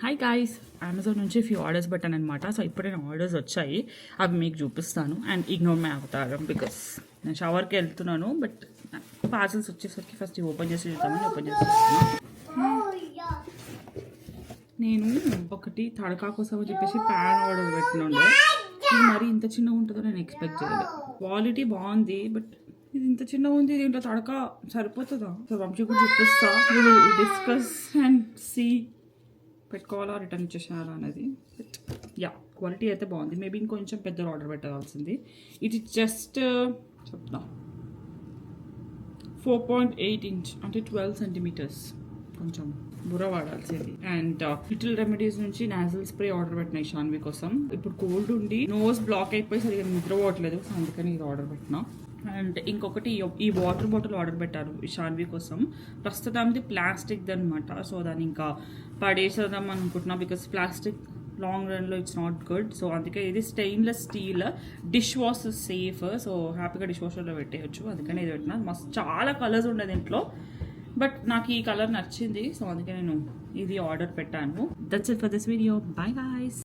Hi guys, Amazon నుంచి few orders పెట్టాను అనమాట. సో ఇప్పుడే ఆర్డర్స్ వచ్చాయి, అవి మీకు చూపిస్తాను. అండ్ ఇగ్నోర్ మై అవతారం బికాస్ నేను షవర్కి వెళ్తున్నాను. బట్ పార్సల్స్ వచ్చేసరికి ఫస్ట్ ఓపెన్ చేసి చూద్దామని ఓపెన్ చేసి నేను ఒకటి తడకా కోసం అని చెప్పేసి ప్యాన్ ఆర్డర్ పెట్టినండే. ఇది మరి ఇంత చిన్నగా ఉంటుందో నేను ఎక్స్పెక్ట్ చేయలేదు. క్వాలిటీ బాగుంది, బట్ ఇది ఇంత చిన్నగా ఉంది. దీంట్లో తడక సరిపోతుందా? సో వంశీ కూడా చూపిస్తా. డిస్కస్ అండ్ సీ పెట్టుకోవాలా రిటర్న్ ఇచ్చేసారా అనేది. బట్ యా, క్వాలిటీ అయితే బాగుంది. మేబీ ఇంకొంచెం పెద్ద ఆర్డర్ పెట్టాల్సింది. ఇది జస్ట్ చెప్తా 4.8 ఇంచ్ అంటే 12 సెంటీమీటర్స్. కొంచెం బుర్ర వాడాల్సింది. అండ్ లిటిల్ రెమెడీస్ నుంచి నాజల్ స్ప్రే ఆర్డర్ పెట్టిన శాన్వి కోసం. ఇప్పుడు కోల్డ్ ఉండి నోస్ బ్లాక్ అయిపోయి సరిగ్గా నిద్ర పోవట్లేదు, సో అందుకని ఇది ఆర్డర్ పెట్టినా. అండ్ ఇంకొకటి ఈ వాటర్ బాటిల్ ఆర్డర్ పెట్టారు ఈ శాన్వి కోసం. ప్రస్తుతానికి ప్లాస్టిక్ది అనమాట. సో దాన్ని ఇంకా పడేసేద్దాం అనుకుంటున్నా, బికాస్ ప్లాస్టిక్ లాంగ్ రన్లో ఇట్స్ నాట్ గుడ్. సో అందుకే ఇది stainless steel, dish wash safe. So హ్యాపీగా డిష్ వాషర్లో పెట్టేయచ్చు. అందుకని ఇది పెట్టినా. మస్తు చాలా కలర్స్ ఉండేది ఇంట్లో, బట్ నాకు ఈ కలర్ నచ్చింది. సో అందుకే నేను ఇది ఆర్డర్ పెట్టాను. That's it for this video. Bye guys.